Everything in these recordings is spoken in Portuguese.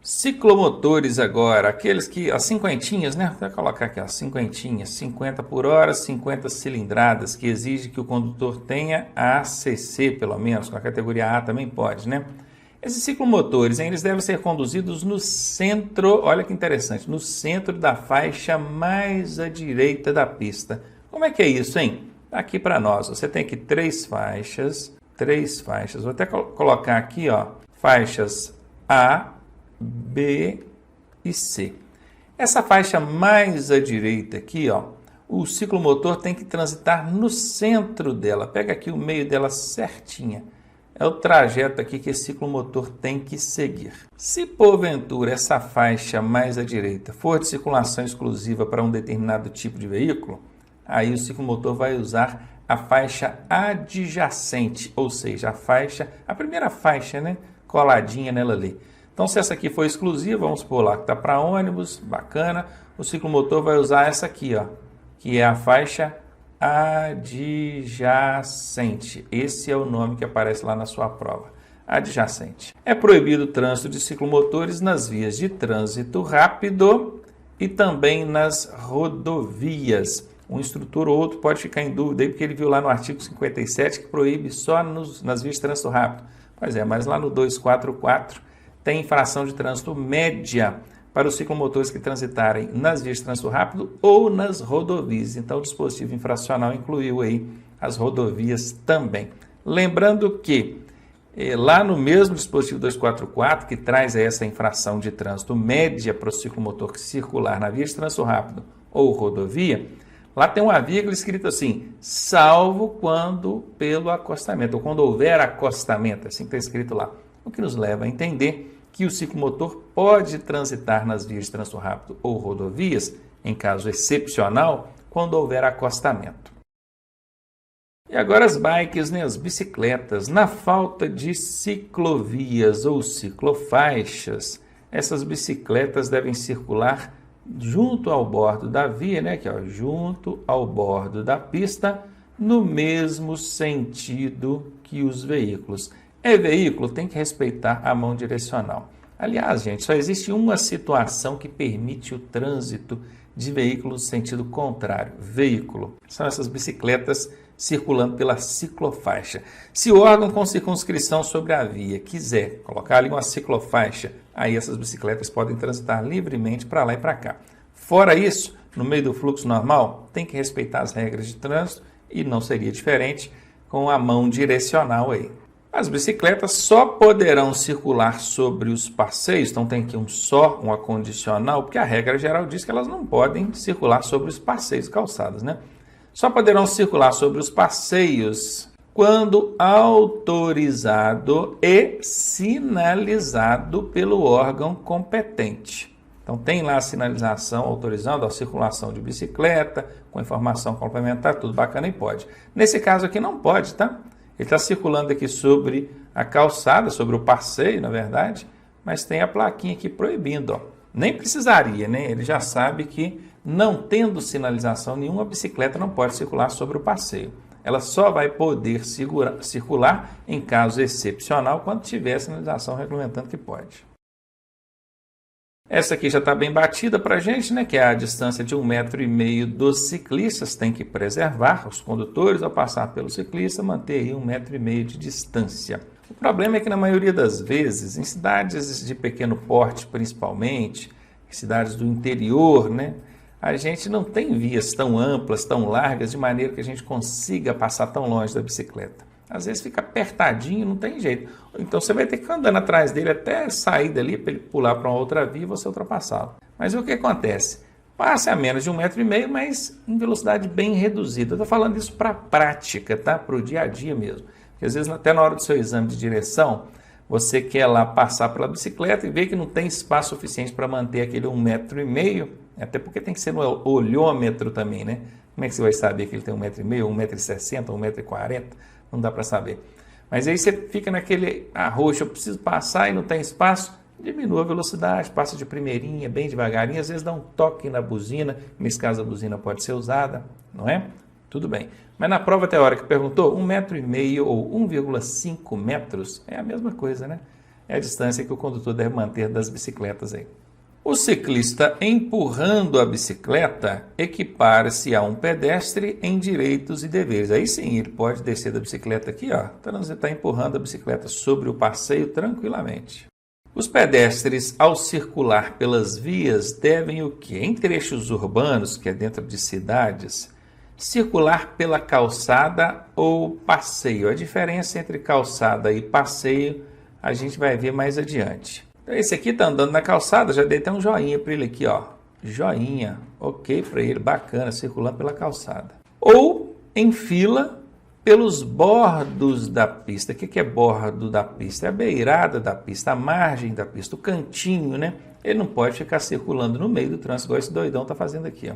Ciclomotores agora, aqueles que, as cinquentinhas, né? Vou colocar aqui, ó, cinquentinhas, 50 por hora, 50 cilindradas, que exige que o condutor tenha a ACC, pelo menos, com a categoria A também pode, né? Esses ciclomotores, hein, eles devem ser conduzidos no centro, olha que interessante, no centro da faixa mais à direita da pista. Como é que é isso, hein? Aqui para nós, você tem aqui três faixas, vou até colocar aqui, ó, faixas A, B e C. Essa faixa mais à direita aqui, ó, o ciclomotor tem que transitar no centro dela. Pega aqui o meio dela certinha. É o trajeto aqui que esse ciclomotor tem que seguir. Se porventura essa faixa mais à direita for de circulação exclusiva para um determinado tipo de veículo, aí o ciclomotor vai usar a faixa adjacente, ou seja, a primeira faixa, né, coladinha nela ali. Então, se essa aqui for exclusiva, vamos supor lá que está para ônibus, bacana, o ciclomotor vai usar essa aqui, ó, que é a faixa adjacente. Esse é o nome que aparece lá na sua prova, adjacente. É proibido o trânsito de ciclomotores nas vias de trânsito rápido e também nas rodovias. Um instrutor ou outro pode ficar em dúvida aí, porque ele viu lá no artigo 57 que proíbe só nas vias de trânsito rápido. Pois é, mas lá no 244 tem infração de trânsito média para os ciclomotores que transitarem nas vias de trânsito rápido ou nas rodovias. Então, o dispositivo infracional incluiu aí as rodovias também. Lembrando que lá no mesmo dispositivo 244, que traz essa infração de trânsito média para o ciclomotor que circular na via de trânsito rápido ou rodovia, lá tem uma vírgula escrita assim, salvo quando pelo acostamento, ou quando houver acostamento, assim que está escrito lá. O que nos leva a entender que o ciclomotor pode transitar nas vias de trânsito rápido ou rodovias, em caso excepcional, quando houver acostamento. E agora as bikes, né, as bicicletas. Na falta de ciclovias ou ciclofaixas, essas bicicletas devem circular junto ao bordo da via, né, aqui, ó, junto ao bordo da pista, no mesmo sentido que os veículos. Veículo tem que respeitar a mão direcional. Aliás, gente, só existe uma situação que permite o trânsito de veículos no sentido contrário. Veículo. São essas bicicletas circulando pela ciclofaixa. Se o órgão com circunscrição sobre a via quiser colocar ali uma ciclofaixa, aí essas bicicletas podem transitar livremente para lá e para cá. Fora isso, no meio do fluxo normal, tem que respeitar as regras de trânsito e não seria diferente com a mão direcional aí. As bicicletas só poderão circular sobre os passeios, então tem aqui um acondicional, porque a regra geral diz que elas não podem circular sobre os passeios, calçadas, né? Só poderão circular sobre os passeios quando autorizado e sinalizado pelo órgão competente. Então tem lá a sinalização autorizando a circulação de bicicleta, com informação complementar, tudo bacana e pode. Nesse caso aqui não pode, tá? Ele está circulando aqui sobre a calçada, sobre o passeio, na verdade, mas tem a plaquinha aqui proibindo, ó. Nem precisaria, né? Ele já sabe que, não tendo sinalização nenhuma, a bicicleta não pode circular sobre o passeio. Ela só vai poder circular em caso excepcional quando tiver sinalização regulamentando que pode. Essa aqui já está bem batida para a gente, né? Que é a distância de 1,5 m dos ciclistas, tem que preservar os condutores ao passar pelo ciclista, manter aí 1,5 m de distância. O problema é que na maioria das vezes, em cidades de pequeno porte principalmente, em cidades do interior, né? A gente não tem vias tão amplas, tão largas, de maneira que a gente consiga passar tão longe da bicicleta. Às vezes fica apertadinho, não tem jeito. Então você vai ter que ficar andando atrás dele até sair dali para ele pular para uma outra via e você ultrapassá-lo. Mas o que acontece? Passa a menos de 1,5 m, mas em velocidade bem reduzida. Eu estou falando isso para a prática, tá? Para o dia a dia mesmo. Porque às vezes até na hora do seu exame de direção, você quer lá passar pela bicicleta e vê que não tem espaço suficiente para manter aquele 1,5 m, até porque tem que ser no olhômetro também, né? Como é que você vai saber que ele tem 1,5 m, 1,60 m, 1,40 m? Não dá para saber. Mas aí você fica naquele arroxo, eu preciso passar e não tem espaço, diminua a velocidade, passa de primeirinha, bem devagarinho, às vezes dá um toque na buzina, nesse caso a buzina pode ser usada, não é? Tudo bem. Mas na prova teórica perguntou 1,5 m ou 1,5 metros, é a mesma coisa, né? é a distância que o condutor deve manter das bicicletas aí. O ciclista empurrando a bicicleta equipara-se a um pedestre em direitos e deveres. Aí sim, ele pode descer da bicicleta aqui, ó, está empurrando a bicicleta sobre o passeio tranquilamente. Os pedestres, ao circular pelas vias, devem o quê? Em trechos urbanos, que é dentro de cidades, circular pela calçada ou passeio. A diferença entre calçada e passeio a gente vai ver mais adiante. Esse aqui está andando na calçada, já dei até um joinha para ele aqui, ó. Joinha, ok para ele, bacana, circulando pela calçada. Ou em fila pelos bordos da pista. O que é bordo da pista? É a beirada da pista, a margem da pista, o cantinho, né? Ele não pode ficar circulando no meio do trânsito, igual esse doidão está fazendo aqui, ó.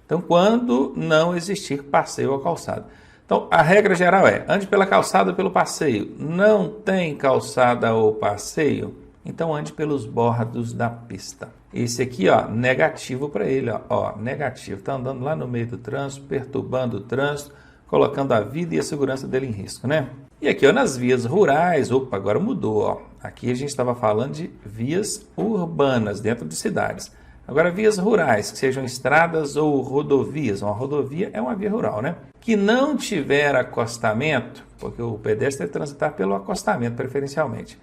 Então, quando não existir passeio ou calçada. Então, a regra geral é, ande pela calçada ou pelo passeio. Não tem calçada ou passeio, então ande pelos bordos da pista. Esse aqui, ó, negativo para ele, ó, negativo. Está andando lá no meio do trânsito, perturbando o trânsito, colocando a vida e a segurança dele em risco, né? E aqui, ó, nas vias rurais, opa, agora mudou, ó. Aqui a gente estava falando de vias urbanas, dentro de cidades. Agora, vias rurais, que sejam estradas ou rodovias. Uma rodovia é uma via rural, né? Que não tiver acostamento, porque o pedestre deve transitar pelo acostamento, preferencialmente.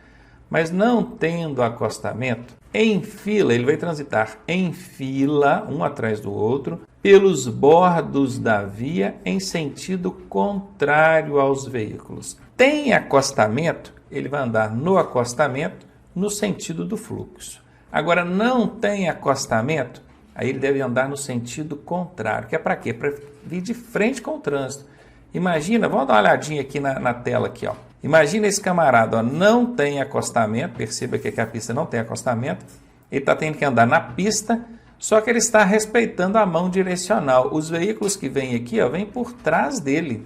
Mas não tendo acostamento, em fila, ele vai transitar em fila, um atrás do outro, pelos bordos da via em sentido contrário aos veículos. Tem acostamento, ele vai andar no acostamento no sentido do fluxo. Agora, não tem acostamento, aí ele deve andar no sentido contrário, que é para quê? Para vir de frente com o trânsito. Imagina, vamos dar uma olhadinha aqui na tela, aqui, ó. Imagina esse camarada, ó, não tem acostamento, perceba que aqui a pista não tem acostamento, ele está tendo que andar na pista, só que ele está respeitando a mão direcional. Os veículos que vêm aqui, ó, vêm por trás dele.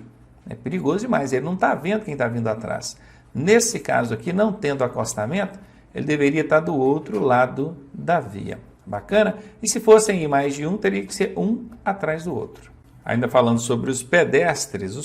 É perigoso demais, ele não está vendo quem está vindo atrás. Nesse caso aqui, não tendo acostamento, ele deveria estar do outro lado da via. Bacana? E se fossem mais de um, teria que ser um atrás do outro. Ainda falando sobre os pedestres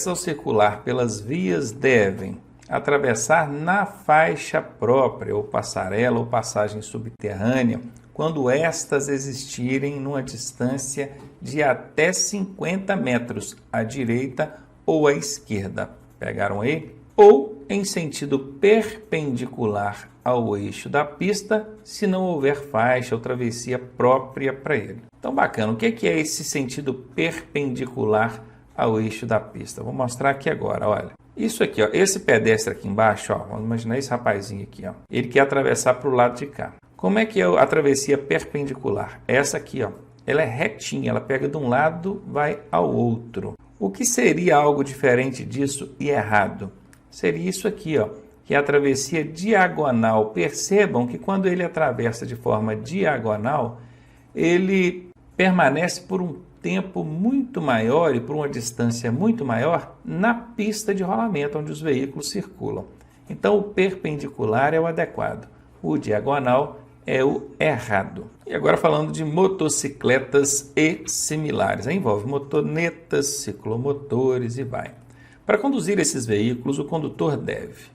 ao circular pelas vias devem atravessar na faixa própria, ou passarela, ou passagem subterrânea, quando estas existirem numa distância de até 50 metros à direita ou à esquerda. Pegaram aí? Ou em sentido perpendicular ao eixo da pista, se não houver faixa ou travessia própria para ele. Então, bacana. O que é esse sentido perpendicular ao eixo da pista? Vou mostrar aqui agora, olha. Isso aqui, ó, esse pedestre aqui embaixo, ó, vamos imaginar esse rapazinho aqui, ó. Ele quer atravessar para o lado de cá. Como é que é a travessia perpendicular? Essa aqui, ó, ela é retinha, ela pega de um lado, vai ao outro. O que seria algo diferente disso e errado? Seria isso aqui, ó, que é a travessia diagonal. Percebam que quando ele atravessa de forma diagonal, ele permanece por um tempo muito maior e por uma distância muito maior na pista de rolamento, onde os veículos circulam. Então, o perpendicular é o adequado, o diagonal é o errado. E agora falando de motocicletas e similares. Aí envolve motonetas, ciclomotores e vai. Para conduzir esses veículos, o condutor deve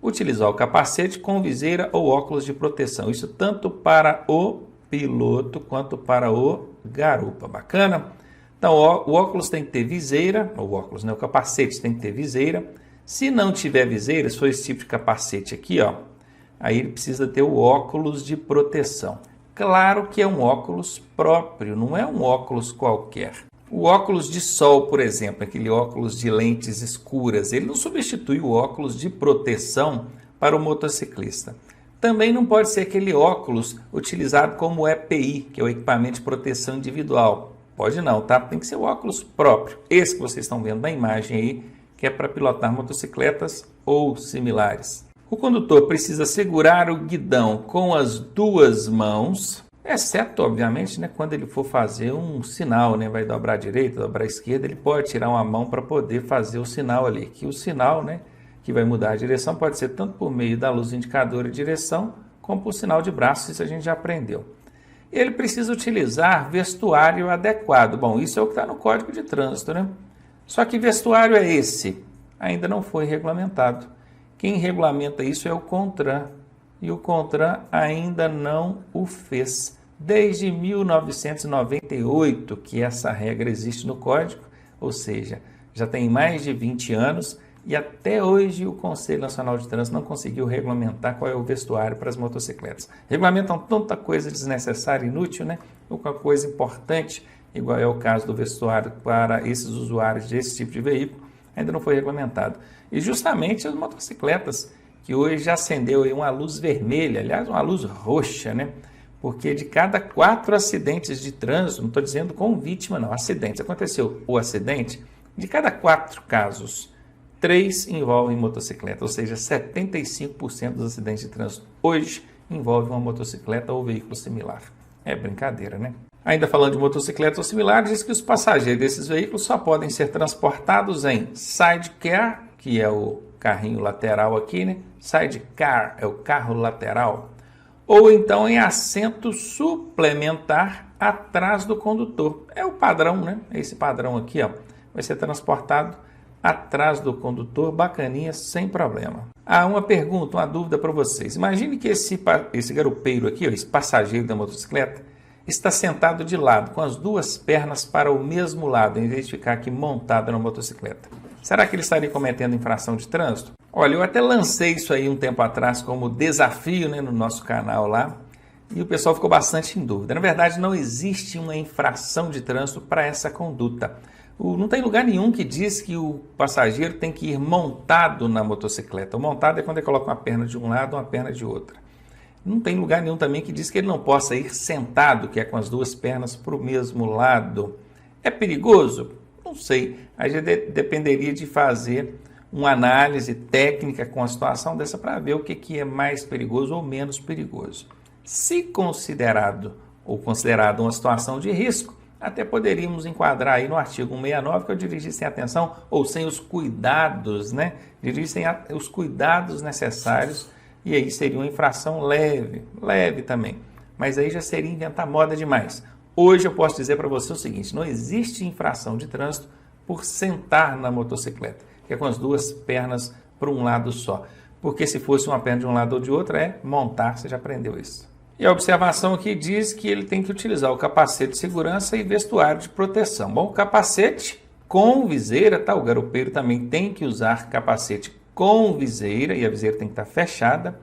utilizar o capacete com viseira ou óculos de proteção. Isso tanto para o piloto quanto para o garupa. Bacana? Então, o óculos tem que ter viseira, o capacete tem que ter viseira. Se não tiver viseira, se for esse tipo de capacete aqui, ó, aí ele precisa ter o óculos de proteção. Claro que é um óculos próprio, não é um óculos qualquer. O óculos de sol, por exemplo, aquele óculos de lentes escuras, ele não substitui o óculos de proteção para o motociclista. Também não pode ser aquele óculos utilizado como EPI, que é o equipamento de proteção individual. Pode não, tá? Tem que ser o óculos próprio. Esse que vocês estão vendo na imagem aí, que é para pilotar motocicletas ou similares. O condutor precisa segurar o guidão com as duas mãos, exceto, obviamente, né, quando ele for fazer um sinal, né, vai dobrar a direita, dobrar a esquerda, ele pode tirar uma mão para poder fazer o sinal ali. Que o sinal, né, que vai mudar a direção pode ser tanto por meio da luz indicadora de direção, como por sinal de braço, isso a gente já aprendeu. Ele precisa utilizar vestuário adequado. Bom, isso é o que está no Código de Trânsito, né? Só que vestuário é esse? Ainda não foi regulamentado. Quem regulamenta isso é o CONTRAN, e o CONTRAN ainda não o fez. Desde 1998 que essa regra existe no Código, ou seja, já tem mais de 20 anos, e até hoje o Conselho Nacional de Trânsito não conseguiu regulamentar qual é o vestuário para as motocicletas. Regulamentam tanta coisa desnecessária e inútil, né? Uma coisa importante, igual é o caso do vestuário para esses usuários desse tipo de veículo, ainda não foi regulamentado. E justamente as motocicletas, que hoje já acendeu aí uma luz vermelha, aliás, uma luz roxa, né? Porque de cada 4 acidentes de trânsito, não estou dizendo com vítima, não, acidentes, aconteceu o acidente, de cada 4 casos, 3 envolvem motocicleta, ou seja, 75% dos acidentes de trânsito hoje envolvem uma motocicleta ou veículo similar. É brincadeira, né? Ainda falando de motocicletas ou similares, diz que os passageiros desses veículos só podem ser transportados em sidecar, que é o carrinho lateral aqui, né? Sidecar é o carro lateral. Ou então em assento suplementar atrás do condutor. É o padrão, né? Esse padrão aqui, ó, vai ser transportado atrás do condutor, bacaninha, sem problema. Uma pergunta, uma dúvida para vocês. Imagine que esse garupeiro aqui, ó, esse passageiro da motocicleta, está sentado de lado, com as 2 pernas para o mesmo lado, em vez de ficar aqui montado na motocicleta. Será que ele estaria cometendo infração de trânsito? Olha, eu até lancei isso aí um tempo atrás como desafio, né, no nosso canal lá, e o pessoal ficou bastante em dúvida. Na verdade, não existe uma infração de trânsito para essa conduta. Não tem lugar nenhum que diz que o passageiro tem que ir montado na motocicleta. O montado é quando ele coloca uma perna de um lado e uma perna de outra. Não tem lugar nenhum também que diz que ele não possa ir sentado, que é com as 2 pernas para o mesmo lado. É perigoso? Não sei. A gente dependeria de fazer uma análise técnica com a situação dessa para ver o que é mais perigoso ou menos perigoso. Se considerado uma situação de risco, até poderíamos enquadrar aí no artigo 169 que eu dirigi sem atenção ou sem os cuidados, né? Dirigir sem os cuidados necessários, e aí seria uma infração leve também. Mas aí já seria inventar moda demais. Hoje eu posso dizer para você o seguinte: não existe infração de trânsito por sentar na motocicleta, que é com as 2 pernas para um lado só. Porque se fosse uma perna de um lado ou de outro, é montar, você já aprendeu isso. E a observação aqui diz que ele tem que utilizar o capacete de segurança e vestuário de proteção. Bom, capacete com viseira, tá? O garupeiro também tem que usar capacete com viseira, e a viseira tem que estar fechada.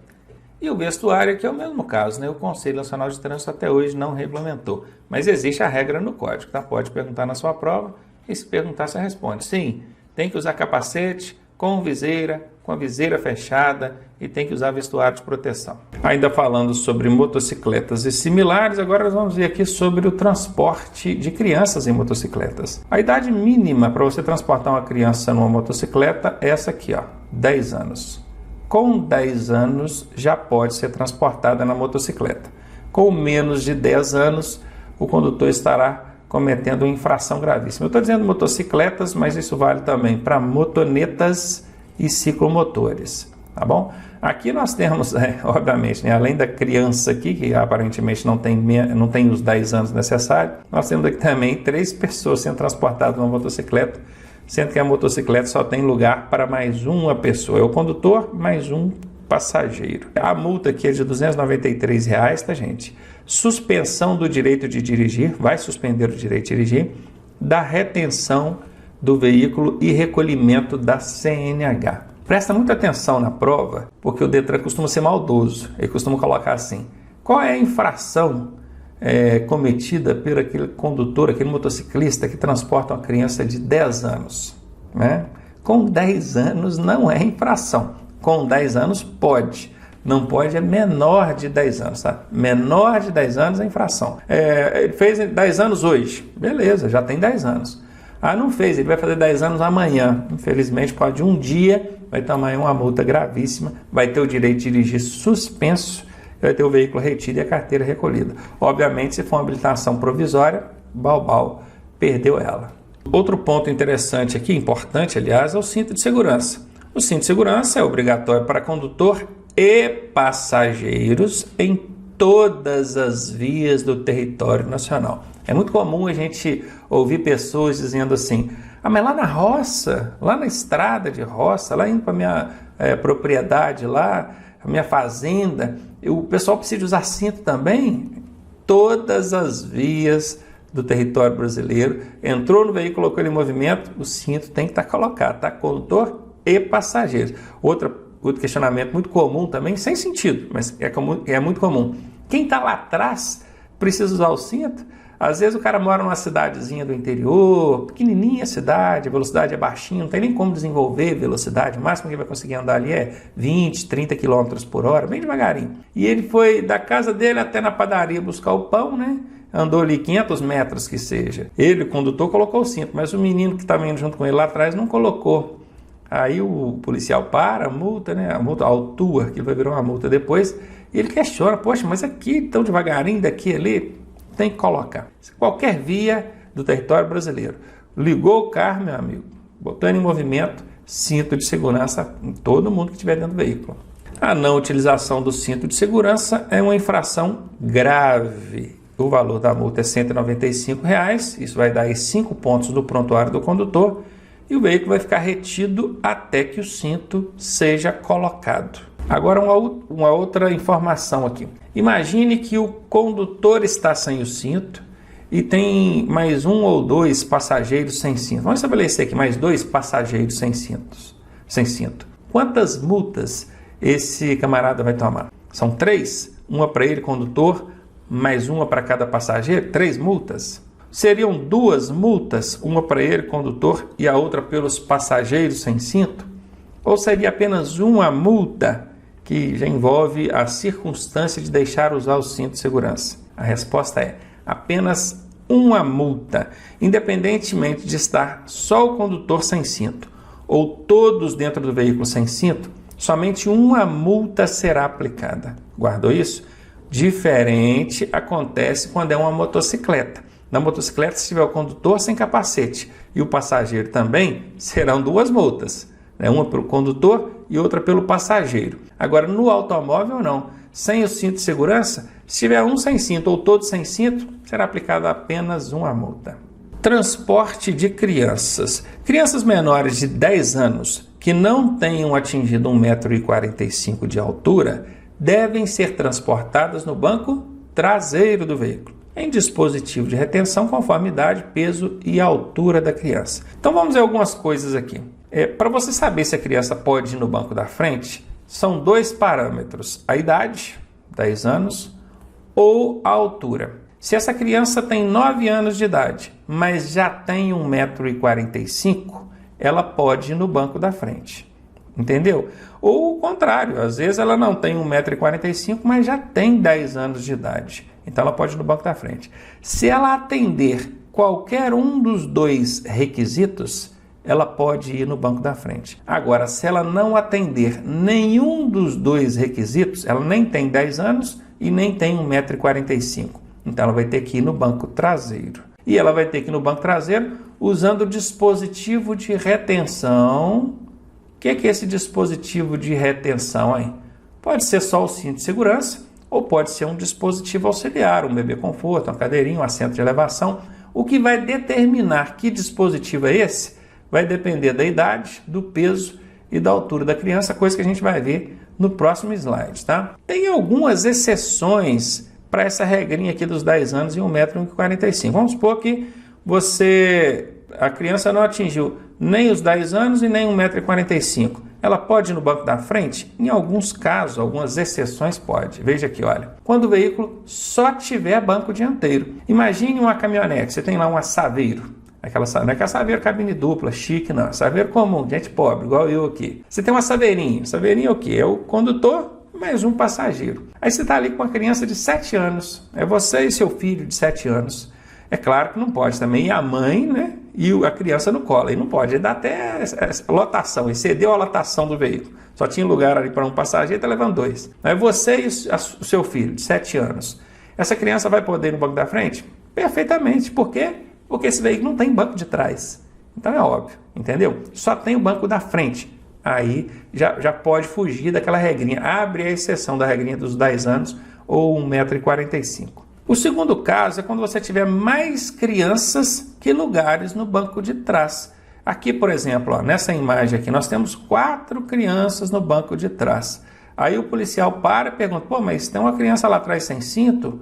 E o vestuário aqui é o mesmo caso, né? O Conselho Nacional de Trânsito até hoje não regulamentou. Mas existe a regra no código, tá? Pode perguntar na sua prova, e se perguntar, você responde. Sim, tem que usar capacete com viseira, com a viseira fechada, e tem que usar vestuário de proteção. Ainda falando sobre motocicletas e similares, agora nós vamos ver aqui sobre o transporte de crianças em motocicletas. A idade mínima para você transportar uma criança numa motocicleta é essa aqui, ó, 10 anos. Com 10 anos já pode ser transportada na motocicleta. Com menos de 10 anos, o condutor estará cometendo uma infração gravíssima. Eu estou dizendo motocicletas, mas isso vale também para motonetas e ciclomotores, tá bom? Aqui nós temos, obviamente, né, além da criança aqui, que aparentemente não tem os 10 anos necessários, nós temos aqui também 3 pessoas sendo transportadas numa motocicleta, sendo que a motocicleta só tem lugar para mais uma pessoa. É o condutor mais um passageiro. A multa aqui é de R$ 293, tá, gente? Suspensão do direito de dirigir, vai suspender o direito de dirigir, da retenção do veículo e recolhimento da CNH. Presta muita atenção na prova, porque o Detran costuma ser maldoso. Ele costuma colocar assim: qual é a infração cometida por aquele condutor, aquele motociclista que transporta uma criança de 10 anos? Né? Com 10 anos não é infração. Com 10 anos pode. Não pode é menor de 10 anos, tá? Menor de 10 anos é infração. Ele fez 10 anos hoje. Beleza, já tem 10 anos. Não fez, ele vai fazer 10 anos amanhã. Infelizmente, por causa de um dia, vai tomar uma multa gravíssima, vai ter o direito de dirigir suspenso, vai ter o veículo retido e a carteira recolhida. Obviamente, se for uma habilitação provisória, perdeu ela. Outro ponto interessante aqui, importante, aliás, é o cinto de segurança. O cinto de segurança é obrigatório para condutor e passageiros em todas as vias do território nacional. É muito comum a gente ouvir pessoas dizendo assim: Ah, mas lá na roça, lá na estrada de roça, lá indo para a minha propriedade lá, a minha fazenda, o pessoal precisa usar cinto também? Todas as vias do território brasileiro, entrou no veículo, colocou ele em movimento, o cinto tem que estar colocado, tá? Condutor e passageiros. Outro questionamento muito comum também, sem sentido, mas é muito comum. Quem está lá atrás precisa usar o cinto? Às vezes o cara mora numa cidadezinha do interior, pequenininha a cidade, a velocidade é baixinha, não tem nem como desenvolver velocidade, o máximo que ele vai conseguir andar ali é 20, 30 km por hora, bem devagarinho. E ele foi da casa dele até na padaria buscar o pão, né? Andou ali 500 metros que seja. Ele, o condutor, colocou o cinto, mas o menino que estava indo junto com ele lá atrás não colocou. Aí o policial para, multa, né? A multa autua, que vai virar uma multa depois, e ele questiona, poxa, mas aqui tão devagarinho, daqui ali, tem que colocar. Qualquer via do território brasileiro. Ligou o carro, meu amigo, botou ele em movimento, cinto de segurança em todo mundo que estiver dentro do veículo. A não utilização do cinto de segurança é uma infração grave. O valor da multa é R$ 195, isso vai dar aí 5 pontos do prontuário do condutor e o veículo vai ficar retido até que o cinto seja colocado. Agora uma outra informação aqui. Imagine que o condutor está sem o cinto e tem mais um ou dois passageiros sem cinto. Vamos estabelecer aqui mais 2 passageiros sem cinto. Quantas multas esse camarada vai tomar? São 3? Uma para ele, condutor, mais uma para cada passageiro? 3 multas? Seriam 2 multas, uma para ele, condutor, e a outra pelos passageiros sem cinto? Ou seria apenas uma multa que já envolve a circunstância de deixar usar o cinto de segurança? A resposta é apenas uma multa, independentemente de estar só o condutor sem cinto ou todos dentro do veículo sem cinto, somente uma multa será aplicada. Guardou isso? Diferente acontece quando é uma motocicleta. Na motocicleta, se tiver o condutor sem capacete e o passageiro também, serão 2 multas. Uma pelo condutor e outra pelo passageiro. Agora, no automóvel, não. Sem o cinto de segurança, se tiver um sem cinto ou todos sem cinto, será aplicada apenas uma multa. Transporte de crianças. Crianças menores de 10 anos que não tenham atingido 1,45 m de altura devem ser transportadas no banco traseiro do veículo, em dispositivo de retenção conforme idade, peso e altura da criança. Então vamos ver algumas coisas aqui. Para você saber se a criança pode ir no banco da frente, são 2 parâmetros: a idade, 10 anos, ou a altura. Se essa criança tem 9 anos de idade, mas já tem 1,45 m, ela pode ir no banco da frente. Entendeu? Ou o contrário, às vezes ela não tem 1,45 m, mas já tem 10 anos de idade. Então ela pode ir no banco da frente. Se ela atender qualquer um dos 2 requisitos, ela pode ir no banco da frente. Agora, se ela não atender nenhum dos 2 requisitos, ela nem tem 10 anos e nem tem 1,45 m. Então ela vai ter que ir no banco traseiro. E ela vai ter que ir no banco traseiro usando o dispositivo de retenção. O que é esse dispositivo de retenção, hein? Pode ser só o cinto de segurança ou pode ser um dispositivo auxiliar, um bebê conforto, uma cadeirinha, um assento de elevação. O que vai determinar que dispositivo é esse vai depender da idade, do peso e da altura da criança, coisa que a gente vai ver no próximo slide, tá? Tem algumas exceções para essa regrinha aqui dos 10 anos e 1,45 m. Vamos supor que a criança não atingiu nem os 10 anos e nem 1,45 m. Ela pode ir no banco da frente? Em alguns casos, algumas exceções pode. Veja aqui, olha. Quando o veículo só tiver banco dianteiro. Imagine uma caminhonete, você tem lá um Saveiro. Não é aquela Saveiro cabine dupla, chique, não. Saveiro comum, gente pobre, igual eu aqui. Você tem uma Saveirinho. Saveirinho é o quê? É o condutor mais um passageiro. Aí você está ali com uma criança de 7 anos. É você e seu filho de 7 anos. É claro que não pode também ir a mãe, né? E a criança no colo. Aí não pode. Aí dá até lotação. Excedeu a lotação do veículo. Só tinha lugar ali para um passageiro, está levando 2. Aí você e o seu filho de 7 anos. Essa criança vai poder ir no banco da frente? Perfeitamente. Por quê? Porque esse veículo não tem banco de trás. Então é óbvio, entendeu? Só tem o banco da frente. Aí já pode fugir daquela regrinha. Abre a exceção da regrinha dos 10 anos ou 1,45 m. O segundo caso é quando você tiver mais crianças que lugares no banco de trás. Aqui, por exemplo, ó, nessa imagem aqui, nós temos 4 crianças no banco de trás. Aí o policial para e pergunta, pô, mas tem uma criança lá atrás sem cinto?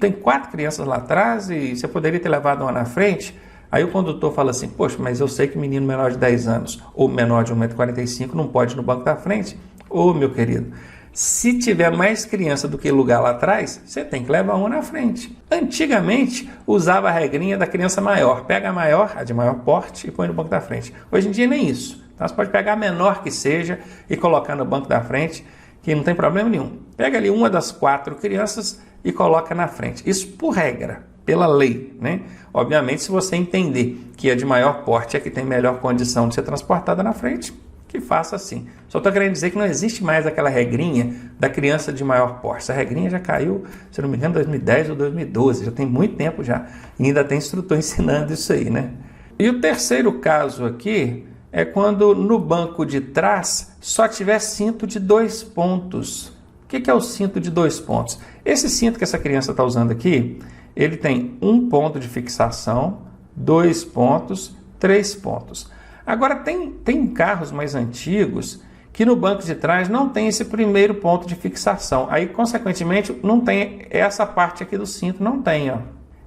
Tem 4 crianças lá atrás e você poderia ter levado uma na frente? Aí o condutor fala assim, poxa, mas eu sei que menino menor de 10 anos ou menor de 1,45 m não pode ir no banco da frente. Ô, meu querido, se tiver mais criança do que lugar lá atrás, você tem que levar uma na frente. Antigamente, usava a regrinha da criança maior. Pega a maior, a de maior porte, e põe no banco da frente. Hoje em dia, nem isso. Então, você pode pegar a menor que seja e colocar no banco da frente, que não tem problema nenhum. Pega ali uma das 4 crianças e coloca na frente. Isso por regra, pela lei, né? Obviamente, se você entender que a de maior porte é que tem melhor condição de ser transportada na frente, que faça assim. Só estou querendo dizer que não existe mais aquela regrinha da criança de maior porte. Essa regrinha já caiu, se não me engano, em 2010 ou 2012, já tem muito tempo já. E ainda tem instrutor ensinando isso aí, né? E o terceiro caso aqui é quando no banco de trás só tiver cinto de 2 pontos. O que é o cinto de 2 pontos? Esse cinto que essa criança está usando aqui, ele tem 1 ponto de fixação, 2 pontos, 3 pontos. Agora, tem carros mais antigos que no banco de trás não tem esse primeiro ponto de fixação. Aí, consequentemente, não tem essa parte aqui do cinto, não tem, ó.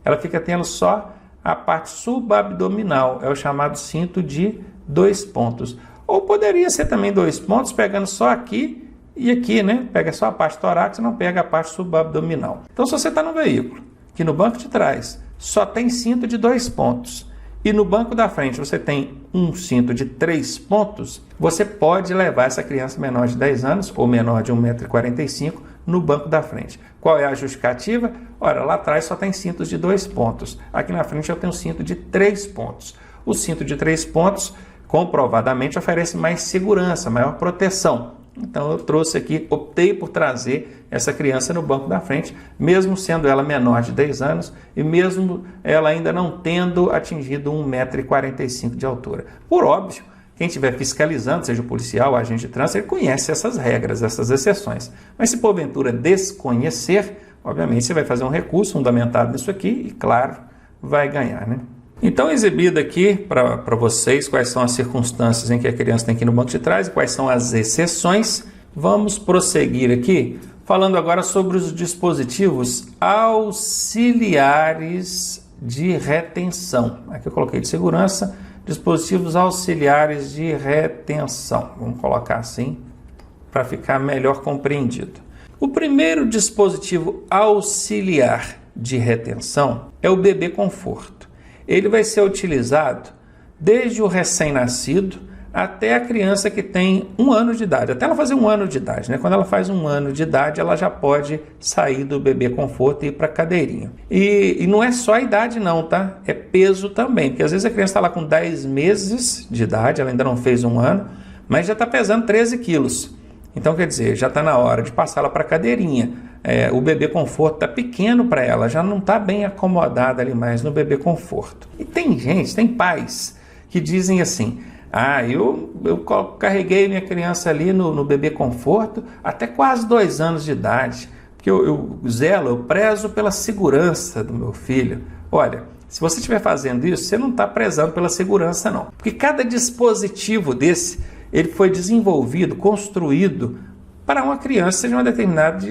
Ela fica tendo só a parte subabdominal, é o chamado cinto de 2 pontos. Ou poderia ser também 2 pontos, pegando só aqui e aqui, né? Pega só a parte torácica, não pega a parte subabdominal. Então, se você está no veículo, que no banco de trás só tem cinto de 2 pontos, e no banco da frente você tem um cinto de 3 pontos, você pode levar essa criança menor de 10 anos ou menor de 1,45 m no banco da frente. Qual é a justificativa? Ora, lá atrás só tem cintos de 2 pontos. Aqui na frente eu tenho um cinto de 3 pontos. O cinto de 3 pontos comprovadamente oferece mais segurança, maior proteção. Então eu trouxe aqui, optei por trazer essa criança no banco da frente, mesmo sendo ela menor de 10 anos e mesmo ela ainda não tendo atingido 1,45 m de altura. Por óbvio, quem estiver fiscalizando, seja o policial, o agente de trânsito, ele conhece essas regras, essas exceções. Mas se porventura desconhecer, obviamente você vai fazer um recurso fundamentado nisso aqui e, claro, vai ganhar, né? Então, exibido aqui para vocês quais são as circunstâncias em que a criança tem que ir no banco de trás e quais são as exceções, vamos prosseguir aqui falando agora sobre os dispositivos auxiliares de retenção. Aqui eu coloquei de segurança, dispositivos auxiliares de retenção. Vamos colocar assim para ficar melhor compreendido. O primeiro dispositivo auxiliar de retenção é o bebê conforto. Ele vai ser utilizado desde o recém-nascido até a criança que tem 1 ano de idade, até ela fazer 1 ano de idade, né? Quando ela faz 1 ano de idade, ela já pode sair do bebê conforto e ir para a cadeirinha. E não é só a idade não, tá? É peso também, porque às vezes a criança está lá com 10 meses de idade, ela ainda não fez 1 ano, mas já está pesando 13 quilos. Então, quer dizer, já está na hora de passá-la para a cadeirinha. O bebê conforto está pequeno para ela, já não está bem acomodada ali mais no bebê conforto. E tem gente, tem pais que dizem assim, eu carreguei minha criança ali no bebê conforto até quase 2 anos de idade, porque eu prezo pela segurança do meu filho. Olha, se você estiver fazendo isso, você não está prezando pela segurança não, porque cada dispositivo desse, ele foi desenvolvido, construído para uma criança de um determinado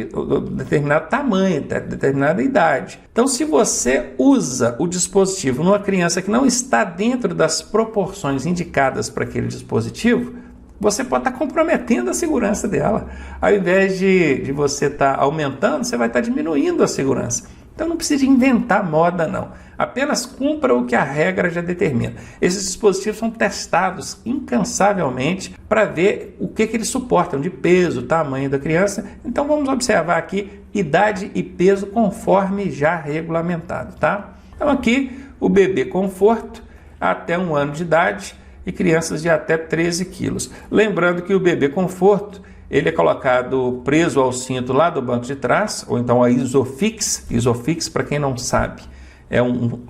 tamanho, determinada idade. Então, se você usa o dispositivo numa criança que não está dentro das proporções indicadas para aquele dispositivo, você pode estar comprometendo a segurança dela. Ao invés de você estar aumentando, você vai estar diminuindo a segurança. Então, não precisa inventar moda, não. Apenas cumpra o que a regra já determina. Esses dispositivos são testados incansavelmente para ver o que eles suportam de peso, tamanho da criança. Então, vamos observar aqui idade e peso conforme já regulamentado, tá? Então, aqui o bebê conforto até 1 ano de idade e crianças de até 13 quilos. Lembrando que o bebê conforto, ele é colocado preso ao cinto lá do banco de trás, ou então a Isofix. Isofix, para quem não sabe,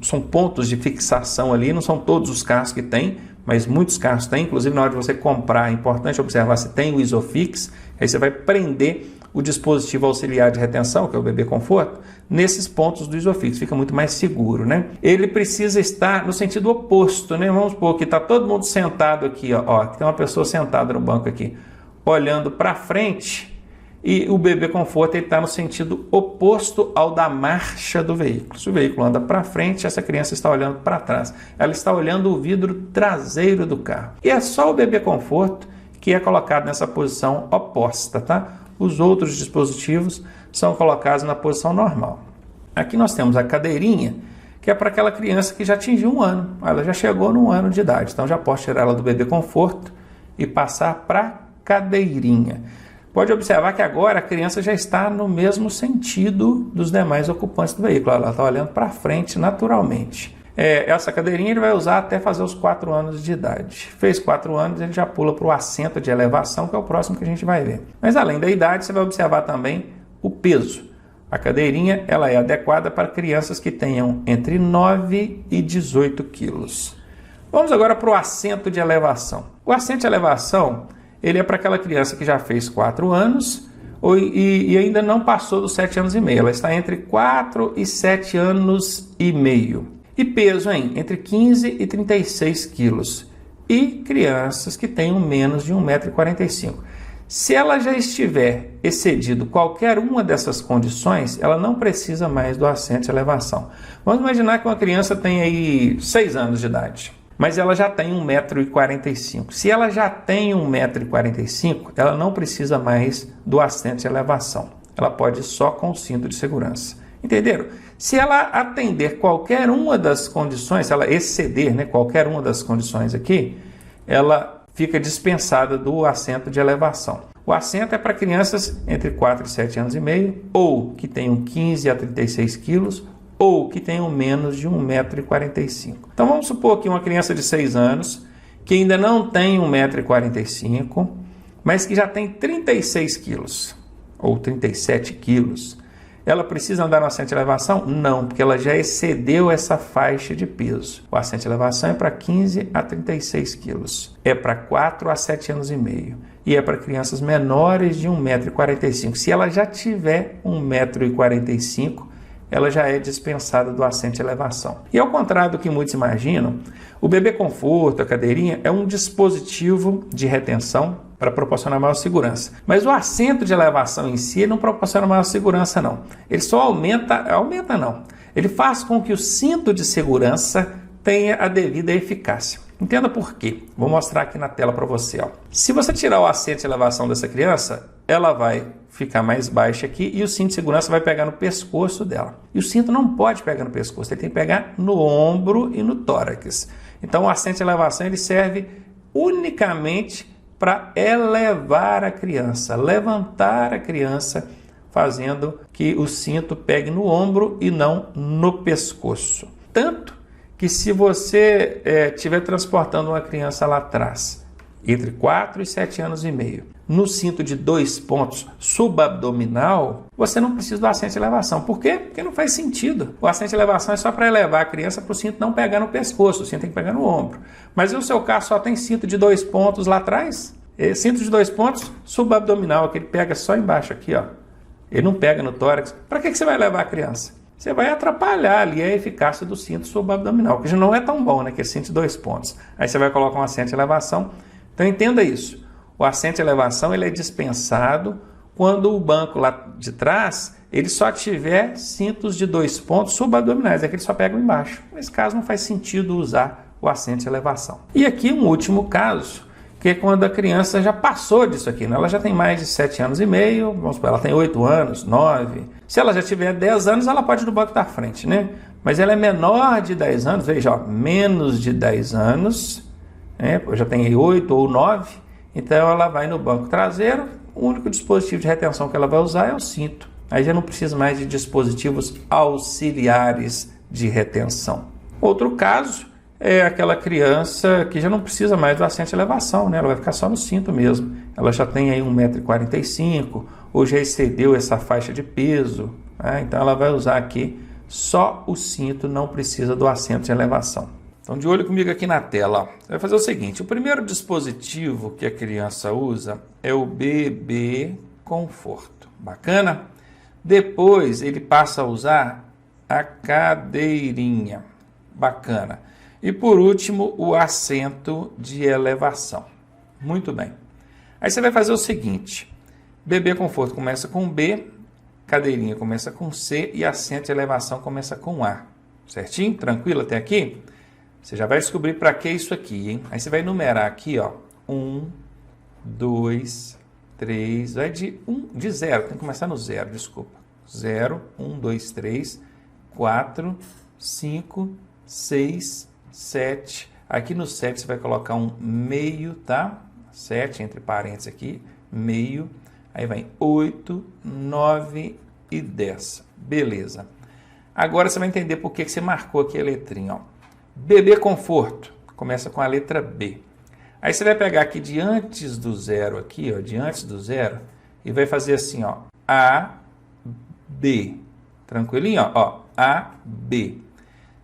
são pontos de fixação ali, não são todos os carros que tem, mas muitos carros têm, inclusive na hora de você comprar, é importante observar se tem o Isofix, aí você vai prender o dispositivo auxiliar de retenção, que é o bebê conforto, nesses pontos do Isofix, fica muito mais seguro, né? Ele precisa estar no sentido oposto, né? Vamos supor que está todo mundo sentado aqui, ó, tem uma pessoa sentada no banco aqui, olhando para frente, e o bebê conforto está no sentido oposto ao da marcha do veículo. Se o veículo anda para frente, essa criança está olhando para trás. Ela está olhando o vidro traseiro do carro. E é só o bebê conforto que é colocado nessa posição oposta, tá? Os outros dispositivos são colocados na posição normal. Aqui nós temos a cadeirinha, que é para aquela criança que já atingiu 1 ano. Ela já chegou no 1 ano de idade. Então já posso tirar ela do bebê conforto e passar para a cadeirinha. Pode observar que agora a criança já está no mesmo sentido dos demais ocupantes do veículo. Ela está olhando para frente naturalmente. Essa cadeirinha ele vai usar até fazer os 4 anos de idade. Fez 4 anos, ele já pula para o assento de elevação, que é o próximo que a gente vai ver. Mas além da idade, você vai observar também o peso. A cadeirinha ela é adequada para crianças que tenham entre 9 e 18 quilos. Vamos agora para o assento de elevação. O assento de elevação ele é para aquela criança que já fez 4 anos e ainda não passou dos 7 anos e meio. Ela está entre 4 e 7 anos e meio. E peso entre 15 e 36 quilos. E crianças que tenham menos de 1,45 m. Se ela já estiver excedido qualquer uma dessas condições, ela não precisa mais do assento de elevação. Vamos imaginar que uma criança tem aí 6 anos de idade. Mas ela já tem 1,45 m. Se ela já tem 1,45 m, ela não precisa mais do assento de elevação. Ela pode ir só com o cinto de segurança. Entenderam? Se ela atender qualquer uma das condições, se ela exceder qualquer uma das condições aqui, ela fica dispensada do assento de elevação. O assento é para crianças entre 4 e 7 anos e meio, ou que tenham 15 a 36 quilos, ou que tenham menos de 1,45 m. Então vamos supor que uma criança de 6 anos, que ainda não tem 1,45 m, mas que já tem 36 quilos, ou 37 quilos, ela precisa andar no assento de elevação? Não, porque ela já excedeu essa faixa de peso. O assento de elevação é para 15 a 36 quilos, é para 4 a 7 anos e meio, e é para crianças menores de 1,45 m. Se ela já tiver 1,45 m, ela já é dispensada do assento de elevação. E ao contrário do que muitos imaginam, o bebê conforto, a cadeirinha, é um dispositivo de retenção para proporcionar maior segurança. Mas o assento de elevação em si não proporciona maior segurança, não. Ele só aumenta não. Ele faz com que o cinto de segurança tenha a devida eficácia. Entenda por quê. Vou mostrar aqui na tela para você. Se você tirar o assento de elevação dessa criança, ela vai ficar mais baixa aqui e o cinto de segurança vai pegar no pescoço dela. E o cinto não pode pegar no pescoço, ele tem que pegar no ombro e no tórax. Então o assento de elevação ele serve unicamente para elevar a criança, levantar a criança, fazendo que o cinto pegue no ombro e não no pescoço. Tanto que se você estiver transportando uma criança lá atrás, entre 4 e 7 anos e meio, no cinto de 2 pontos subabdominal, você não precisa do assento de elevação. Por quê? Porque não faz sentido. O assento de elevação é só para elevar a criança para o cinto não pegar no pescoço, o cinto tem que pegar no ombro. Mas no seu caso só tem cinto de 2 pontos lá atrás? Cinto de 2 pontos subabdominal, que ele pega só embaixo aqui, Ele não pega no tórax. Para que você vai levar a criança? Você vai atrapalhar ali a eficácia do cinto subabdominal, que já não é tão bom, que é cinto de 2 pontos. Aí você vai colocar um assento de elevação. Então entenda isso. O assento de elevação ele é dispensado quando o banco lá de trás ele só tiver cintos de 2 pontos subabdominais, é que ele só pega embaixo. Nesse caso não faz sentido usar o assento de elevação. E aqui um último caso, que é quando a criança já passou disso aqui, Ela já tem mais de 7 anos e meio, vamos supor, ela tem 8 anos, 9. Se ela já tiver 10 anos, ela pode ir no banco da frente, Mas ela é menor de 10 anos, veja, menos de 10 anos, já tem 8 ou 9, então ela vai no banco traseiro, o único dispositivo de retenção que ela vai usar é o cinto. Aí já não precisa mais de dispositivos auxiliares de retenção. Outro caso é aquela criança que já não precisa mais do assento de elevação, Ela vai ficar só no cinto mesmo. Ela já tem aí 1,45 m, ou já excedeu essa faixa de peso, Então ela vai usar aqui só o cinto, não precisa do assento de elevação. Então, de olho comigo aqui na tela. Você vai fazer o seguinte, o primeiro dispositivo que a criança usa é o bebê conforto. Bacana? Depois ele passa a usar a cadeirinha. Bacana. E por último, o assento de elevação. Muito bem. Aí você vai fazer o seguinte: bebê conforto começa com B, cadeirinha começa com C e assento de elevação começa com A. Certinho? Tranquilo até aqui? Você já vai descobrir para que isso aqui, hein? Aí você vai numerar aqui, ó. 1, 2, 3, vai de 0, tem que começar no 0, desculpa. 0, 1, 2, 3, 4, 5, 6, 7. Aqui no 7 você vai colocar um meio, tá? 7 entre parênteses aqui, meio. Aí vai 8, 9 e 10. Beleza. Agora você vai entender por que você marcou aqui a letrinha, ó. Bebê conforto, começa com a letra B. Aí você vai pegar aqui de antes do 0 aqui, ó, de antes do 0, e vai fazer assim, ó, A, B. Tranquilinho, ó, A, B.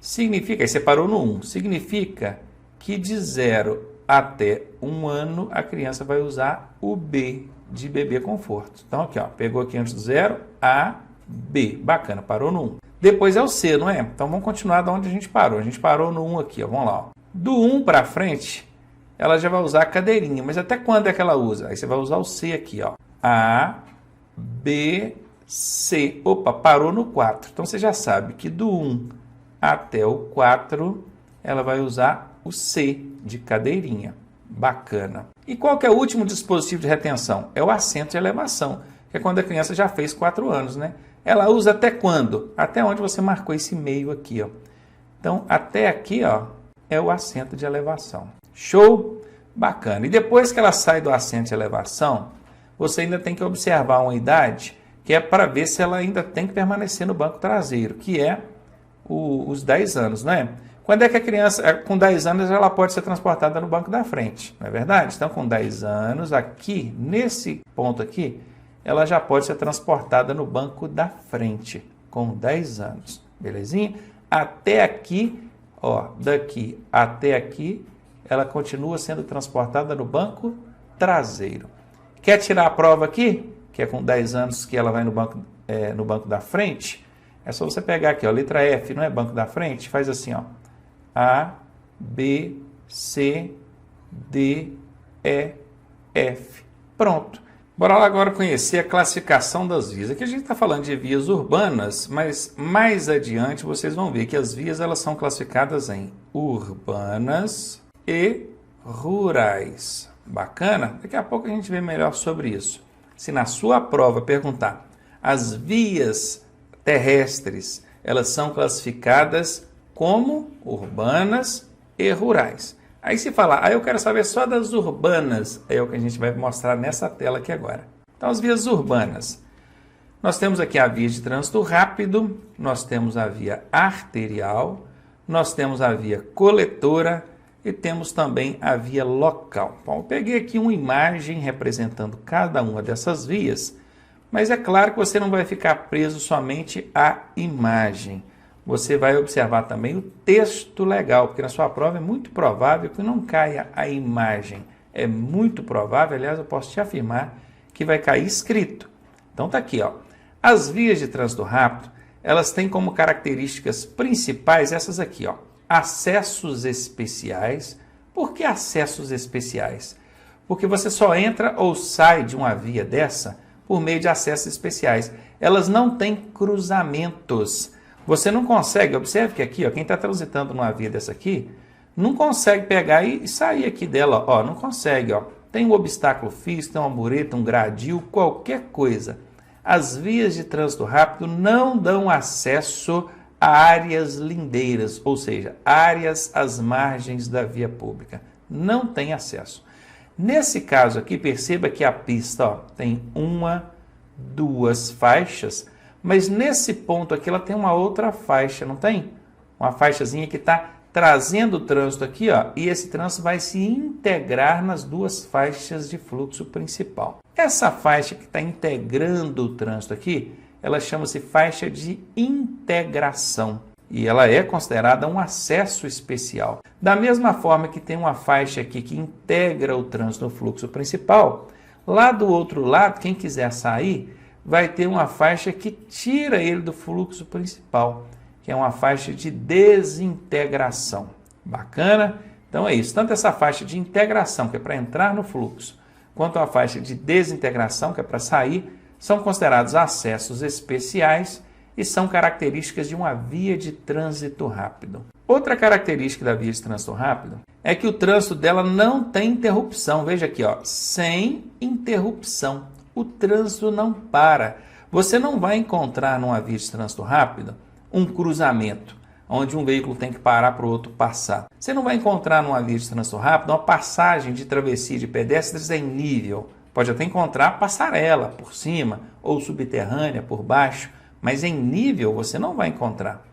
Significa, aí você parou no 1, significa que de 0 até 1 ano a criança vai usar o B de bebê conforto. Então aqui, ó, pegou aqui antes do 0, A, B. Bacana, parou no 1. Depois é o C, não é? Então vamos continuar de onde a gente parou. A gente parou no 1 aqui, ó, vamos lá. Ó. Do 1 para frente, ela já vai usar a cadeirinha, mas até quando é que ela usa? Aí você vai usar o C aqui, ó. A, B, C. Opa, parou no 4. Então você já sabe que do 1 até o 4, ela vai usar o C de cadeirinha. Bacana. E qual que é o último dispositivo de retenção? É o assento de elevação, que é quando a criança já fez 4 anos, né? Ela usa até quando? Até onde você marcou esse meio aqui, ó. Então, até aqui, ó, é o assento de elevação. Show? Bacana. E depois que ela sai do assento de elevação, você ainda tem que observar uma idade que é para ver se ela ainda tem que permanecer no banco traseiro, que é os 10 anos, né? Quando é que a criança, com 10 anos, ela pode ser transportada no banco da frente, não é verdade? Então, com 10 anos, aqui, nesse ponto aqui, ela já pode ser transportada no banco da frente, com 10 anos, belezinha? Até aqui, ó, daqui até aqui, ela continua sendo transportada no banco traseiro. Quer tirar a prova aqui? Que é com 10 anos que ela vai no banco da frente? É só você pegar aqui, ó, letra F, não é banco da frente? Faz assim, ó. A, B, C, D, E, F. Pronto. Bora lá agora conhecer a classificação das vias. Aqui a gente está falando de vias urbanas, mas mais adiante vocês vão ver que as vias elas são classificadas em urbanas e rurais. Bacana? Daqui a pouco a gente vê melhor sobre isso. Se na sua prova perguntar, as vias terrestres, elas são classificadas como urbanas e rurais. Aí se falar, eu quero saber só das urbanas, é o que a gente vai mostrar nessa tela aqui agora. Então, as vias urbanas. Nós temos aqui a via de trânsito rápido, nós temos a via arterial, nós temos a via coletora e temos também a via local. Bom, eu peguei aqui uma imagem representando cada uma dessas vias, mas é claro que você não vai ficar preso somente à imagem. Você vai observar também o texto legal, porque na sua prova é muito provável que não caia a imagem. É muito provável, aliás, eu posso te afirmar que vai cair escrito. Então tá aqui, ó. As vias de trânsito rápido, elas têm como características principais essas aqui, ó. Acessos especiais. Por que acessos especiais? Porque você só entra ou sai de uma via dessa por meio de acessos especiais. Elas não têm cruzamentos. Você não consegue, observe que aqui, ó, quem está transitando numa via dessa aqui, não consegue pegar e sair aqui dela, ó, não consegue, ó. Tem um obstáculo físico, tem uma mureta, um gradil, qualquer coisa. As vias de trânsito rápido não dão acesso a áreas lindeiras, ou seja, áreas às margens da via pública. Não tem acesso. Nesse caso aqui, perceba que a pista, ó, tem 1, 2 faixas, mas nesse ponto aqui ela tem uma outra faixa, não tem? Uma faixazinha que está trazendo o trânsito aqui, ó, e esse trânsito vai se integrar nas 2 faixas de fluxo principal. Essa faixa que está integrando o trânsito aqui, ela chama-se faixa de integração e ela é considerada um acesso especial. Da mesma forma que tem uma faixa aqui que integra o trânsito no fluxo principal, Lá do outro lado, quem quiser sair, vai ter uma faixa que tira ele do fluxo principal, que é uma faixa de desintegração. Bacana? Então é isso, tanto essa faixa de integração, que é para entrar no fluxo, quanto a faixa de desintegração, que é para sair, são considerados acessos especiais e são características de uma via de trânsito rápido. Outra característica da via de trânsito rápido é que o trânsito dela não tem interrupção. Veja aqui, ó, sem interrupção. O trânsito não para. Você não vai encontrar numa via de trânsito rápido um cruzamento, onde um veículo tem que parar para o outro passar. Você não vai encontrar numa via de trânsito rápido uma passagem de travessia de pedestres em nível. Pode até encontrar passarela por cima ou subterrânea por baixo, mas em nível você não vai encontrar.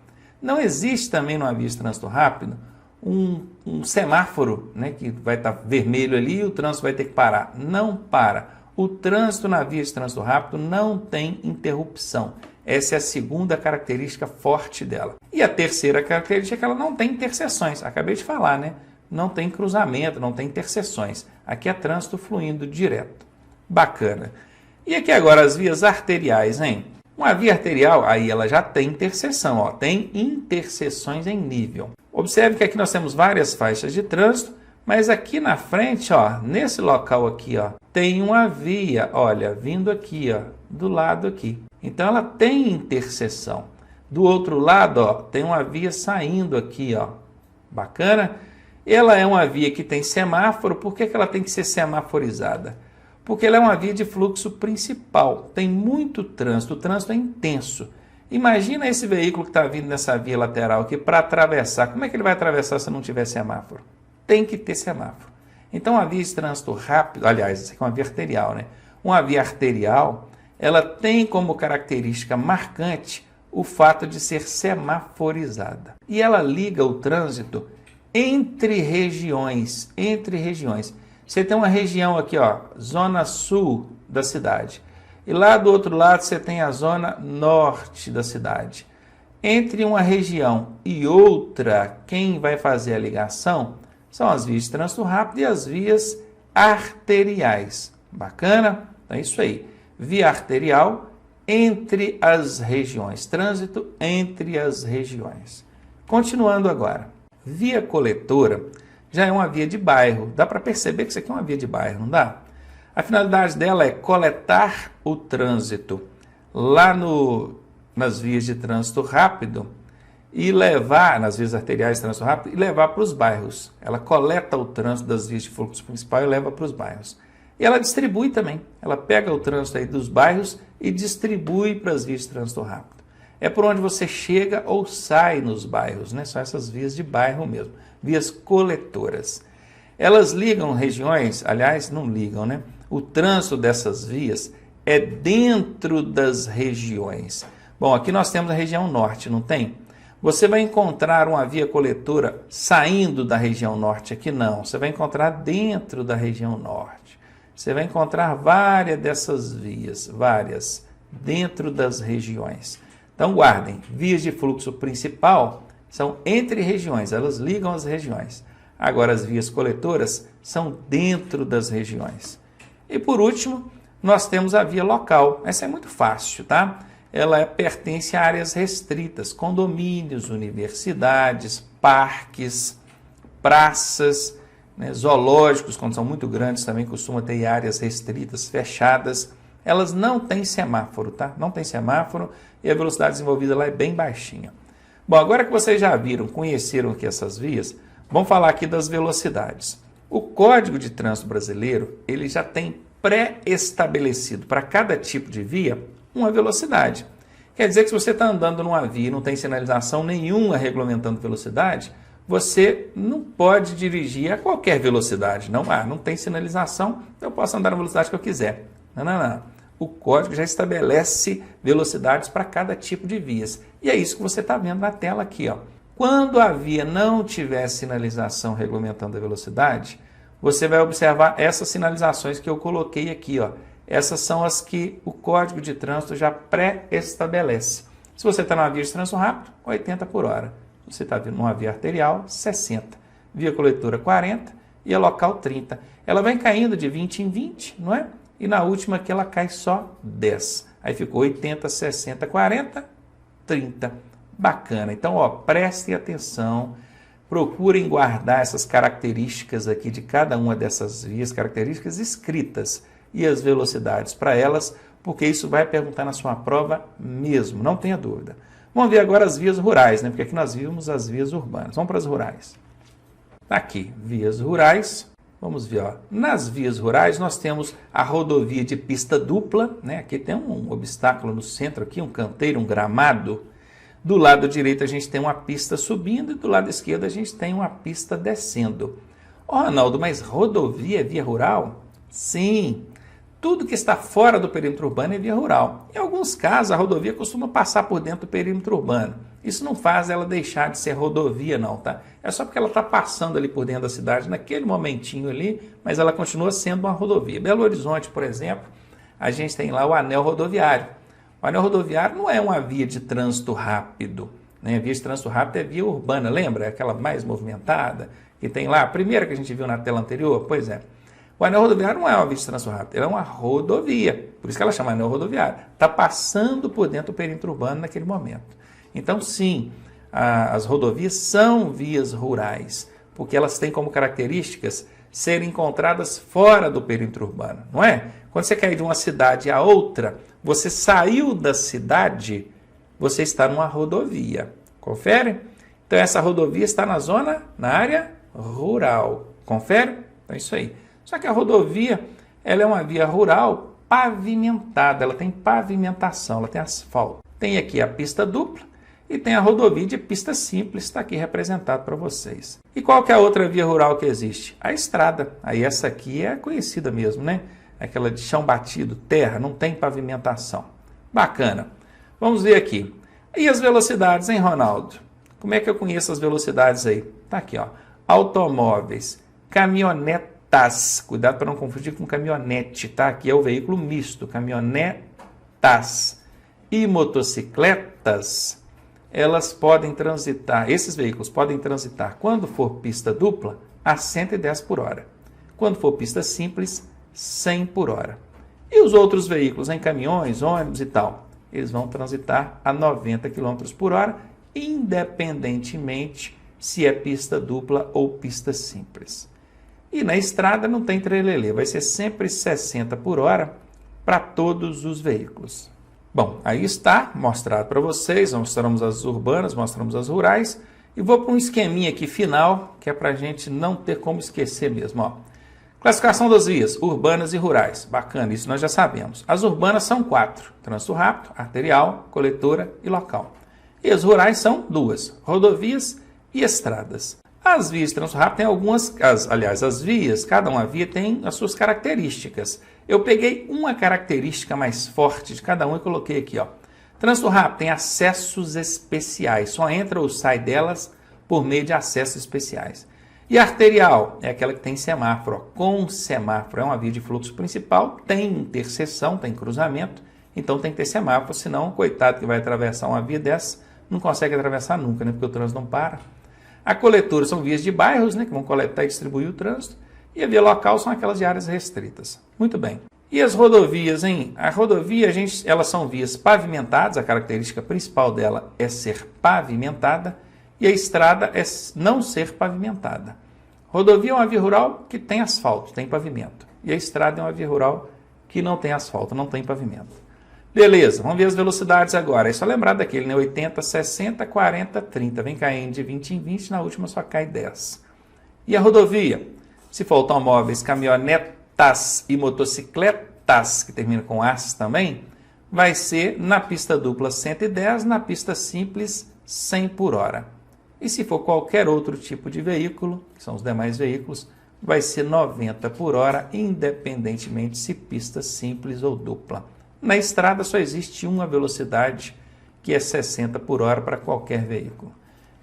Não existe também numa via de trânsito rápido um semáforo, né, que vai estar vermelho ali e o trânsito vai ter que parar. Não para. O trânsito na via de trânsito rápido não tem interrupção. Essa é a segunda característica forte dela. E a terceira característica é que ela não tem interseções. Acabei de falar, né? Não tem cruzamento, não tem interseções. Aqui é trânsito fluindo direto. Bacana. E aqui agora as vias arteriais, hein? Uma via arterial, aí ela já tem interseção, ó, tem interseções em nível. Observe que aqui nós temos várias faixas de trânsito, mas aqui na frente, ó, nesse local aqui, ó, tem uma via, olha, vindo aqui, ó, do lado aqui. Então ela tem interseção. Do outro lado, ó, tem uma via saindo aqui, ó. Bacana? Ela é uma via que tem semáforo. Por que ela tem que ser semaforizada? Porque ela é uma via de fluxo principal. Tem muito trânsito, o trânsito é intenso. Imagina esse veículo que está vindo nessa via lateral aqui para atravessar. Como é que ele vai atravessar se não tiver semáforo? Tem que ter semáforo. Então a via de trânsito rápido, aliás, isso aqui é uma via arterial, né? Uma via arterial, ela tem como característica marcante o fato de ser semaforizada. E ela liga o trânsito entre regiões. Você tem uma região aqui, ó, zona sul da cidade. E lá do outro lado você tem a zona norte da cidade. Entre uma região e outra, quem vai fazer a ligação são as vias de trânsito rápido e as vias arteriais. Bacana? Então é isso aí. Via arterial entre as regiões. Trânsito entre as regiões. Continuando agora. Via coletora já é uma via de bairro. Dá para perceber que isso aqui é uma via de bairro, não dá? A finalidade dela é coletar o trânsito lá nas vias de trânsito rápido e levar, nas vias arteriais de trânsito rápido, e levar para os bairros. Ela coleta o trânsito das vias de fluxo principal e leva para os bairros. E ela distribui também. Ela pega o trânsito aí dos bairros e distribui para as vias de trânsito rápido. É por onde você chega ou sai nos bairros, né? São essas vias de bairro mesmo, vias coletoras. Elas ligam regiões, aliás, não ligam, né? O trânsito dessas vias é dentro das regiões. Bom, aqui nós temos a região norte, não tem? Você vai encontrar uma via coletora saindo da região norte aqui? Não, você vai encontrar dentro da região norte. Você vai encontrar várias dessas vias, várias, dentro das regiões. Então guardem, vias de fluxo principal são entre regiões, elas ligam as regiões. Agora as vias coletoras são dentro das regiões. E por último, nós temos a via local. Essa é muito fácil, tá? Ela pertence a áreas restritas, condomínios, universidades, parques, praças, né, zoológicos, quando são muito grandes, também costumam ter áreas restritas, fechadas. Elas não têm semáforo, tá? Não tem semáforo e a velocidade desenvolvida lá é bem baixinha. Bom, agora que vocês já viram, conheceram aqui essas vias, vamos falar aqui das velocidades. O Código de Trânsito Brasileiro, ele já tem pré-estabelecido para cada tipo de via uma velocidade. Quer dizer que se você está andando numa via e não tem sinalização nenhuma regulamentando velocidade, você não pode dirigir a qualquer velocidade. Não tem sinalização, eu posso andar na velocidade que eu quiser. Não. O código já estabelece velocidades para cada tipo de vias. E é isso que você está vendo na tela aqui, ó. Quando a via não tiver sinalização regulamentando a velocidade, você vai observar essas sinalizações que eu coloquei aqui, ó. Essas são as que o Código de Trânsito já pré-estabelece. Se você está numa via de trânsito rápido, 80 por hora. Se você está numa via arterial, 60. Via coletora, 40 e a local, 30. Ela vai caindo de 20 em 20, não é? e na última aqui ela cai só 10. Aí ficou 80, 60, 40, 30. Bacana. Então, ó, prestem atenção, procurem guardar essas características aqui de cada uma dessas vias, características escritas e as velocidades para elas, porque isso vai perguntar na sua prova mesmo, não tenha dúvida. Vamos ver agora as vias rurais, né? Porque aqui nós vimos as vias urbanas. Vamos para as rurais. Aqui, vias rurais. Vamos ver, ó. Nas vias rurais nós temos a rodovia de pista dupla, né? Aqui tem um obstáculo no centro, aqui, um canteiro, um gramado. Do lado direito a gente tem uma pista subindo e do lado esquerdo a gente tem uma pista descendo. Ó, Ronaldo, mas rodovia é via rural? Sim. Tudo que está fora do perímetro urbano é via rural. Em alguns casos, a rodovia costuma passar por dentro do perímetro urbano. Isso não faz ela deixar de ser rodovia, não, tá? É só porque ela está passando ali por dentro da cidade naquele momentinho ali, mas ela continua sendo uma rodovia. Belo Horizonte, por exemplo, a gente tem lá o anel rodoviário. O anel rodoviário não é uma via de trânsito rápido, né? A via de trânsito rápido é via urbana, lembra? Aquela mais movimentada que tem lá, a primeira que a gente viu na tela anterior? Pois é. O anel rodoviário não é uma via de trânsito rápido, ela é uma rodovia, por isso que ela chama anel rodoviário. Está passando por dentro do perímetro urbano naquele momento. Então, sim, as rodovias são vias rurais, porque elas têm como características serem encontradas fora do perímetro urbano, não é? Quando você quer ir de uma cidade a outra, você saiu da cidade, você está numa rodovia. Confere? Então, essa rodovia está na área rural. Confere? Então, é isso aí. Só que a rodovia, ela é uma via rural pavimentada, ela tem pavimentação, ela tem asfalto. Tem aqui a pista dupla e tem a rodovia de pista simples, está aqui representado para vocês. E qual que é a outra via rural que existe? A estrada. Aí essa aqui é conhecida mesmo, né? Aquela de chão batido, terra, não tem pavimentação. Bacana. Vamos ver aqui. E as velocidades, hein, Ronaldo? Como é que eu conheço as velocidades aí? Tá aqui, ó. Automóveis, caminhonetas. Cuidado para não confundir com caminhonete, tá? Aqui é o veículo misto, caminhonetas. E motocicletas, elas podem transitar, esses veículos podem transitar, quando for pista dupla, a 110 por hora. Quando for pista simples, 100 por hora. E os outros veículos, em caminhões, ônibus e tal, eles vão transitar a 90 km por hora, independentemente se é pista dupla ou pista simples. E na estrada não tem trelelê, vai ser sempre 60 por hora para todos os veículos. Bom, aí está mostrado para vocês, mostramos as urbanas, mostramos as rurais, e vou para um esqueminha aqui final, que é para a gente não ter como esquecer mesmo, ó. Classificação das vias, urbanas e rurais. Bacana, isso nós já sabemos. As urbanas são 4, trânsito rápido, arterial, coletora e local. E as rurais são 2, rodovias e estradas. As vias de trânsito rápido têm algumas, as vias, cada uma via tem as suas características. Eu peguei uma característica mais forte de cada uma e coloquei aqui, ó. Trânsito rápido tem acessos especiais, só entra ou sai delas por meio de acessos especiais. E a arterial é aquela que tem semáforo, ó. Com semáforo, é uma via de fluxo principal, tem interseção, tem cruzamento, então tem que ter semáforo, senão o coitado que vai atravessar uma via dessa não consegue atravessar nunca, né? Porque o trânsito não para. A coletora são vias de bairros, né, que vão coletar e distribuir o trânsito. E a via local são aquelas de áreas restritas. Muito bem. E as rodovias, hein? A rodovia, elas são vias pavimentadas, a característica principal dela é ser pavimentada, e a estrada é não ser pavimentada. Rodovia é uma via rural que tem asfalto, tem pavimento. E a estrada é uma via rural que não tem asfalto, não tem pavimento. Beleza, vamos ver as velocidades agora. É só lembrar daquele, né? 80, 60, 40, 30. Vem caindo de 20 em 20, na última só cai 10. E a rodovia? Se for automóveis, caminhonetas e motocicletas, que termina com as também, vai ser na pista dupla 110, na pista simples 100 por hora. E se for qualquer outro tipo de veículo, que são os demais veículos, vai ser 90 por hora, independentemente se pista simples ou dupla. Na estrada só existe uma velocidade, que é 60 por hora para qualquer veículo.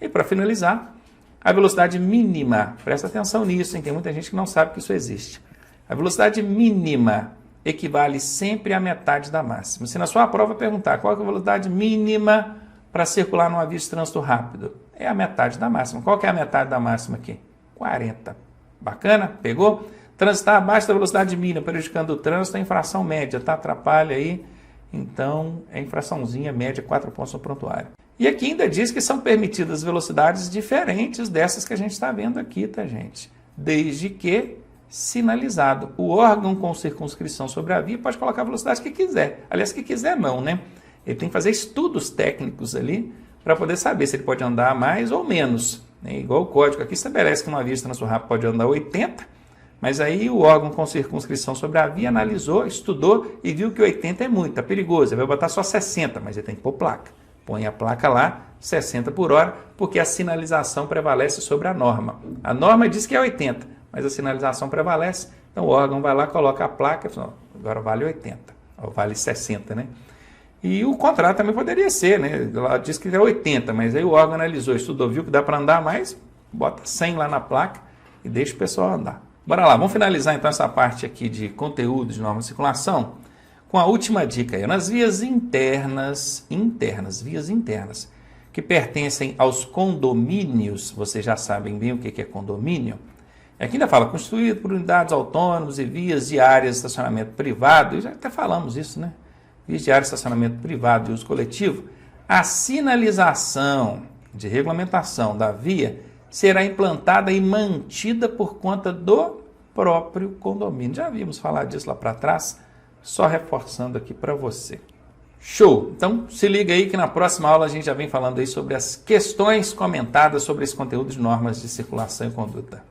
E para finalizar, a velocidade mínima, presta atenção nisso, hein? Tem muita gente que não sabe que isso existe. A velocidade mínima equivale sempre à metade da máxima. Se na sua prova perguntar qual é a velocidade mínima para circular numa via de trânsito rápido, é a metade da máxima. Qual que é a metade da máxima aqui? 40. Bacana? Pegou? Transitar abaixo da velocidade mínima, prejudicando o trânsito, é infração média, tá? Atrapalha aí. Então, é infraçãozinha média, 4 pontos no prontuário. E aqui ainda diz que são permitidas velocidades diferentes dessas que a gente está vendo aqui, tá, gente? Desde que sinalizado. O órgão com circunscrição sobre a via pode colocar a velocidade que quiser. Aliás, que quiser não, né? Ele tem que fazer estudos técnicos ali para poder saber se ele pode andar mais ou menos. Né? Igual o código aqui estabelece que uma via de trânsito rápido pode andar 80, mas aí o órgão com circunscrição sobre a via analisou, estudou e viu que 80 é muito, é perigoso. Ele vai botar só 60, mas ele tem que pôr placa. Põe a placa lá, 60 por hora, porque a sinalização prevalece sobre a norma. A norma diz que é 80, mas a sinalização prevalece. Então o órgão vai lá, coloca a placa e fala, agora vale 80, ou vale 60, né? E o contrário também poderia ser, né? Ela diz que é 80, mas aí o órgão analisou, estudou, viu que dá para andar mais, bota 100 lá na placa e deixa o pessoal andar. Bora lá, vamos finalizar então essa parte aqui de conteúdo de norma de circulação com a última dica aí. Nas vias internas, vias internas, que pertencem aos condomínios, vocês já sabem bem o que é condomínio, aqui ainda fala, constituído por unidades autônomas e vias de áreas de estacionamento privado, e já até falamos isso, né? Vias de área de estacionamento privado de uso coletivo, a sinalização de regulamentação da via será implantada e mantida por conta do próprio condomínio. Já vimos falar disso lá para trás, só reforçando aqui para você. Show! Então, se liga aí que na próxima aula a gente já vem falando aí sobre as questões comentadas sobre esse conteúdo de normas de circulação e conduta.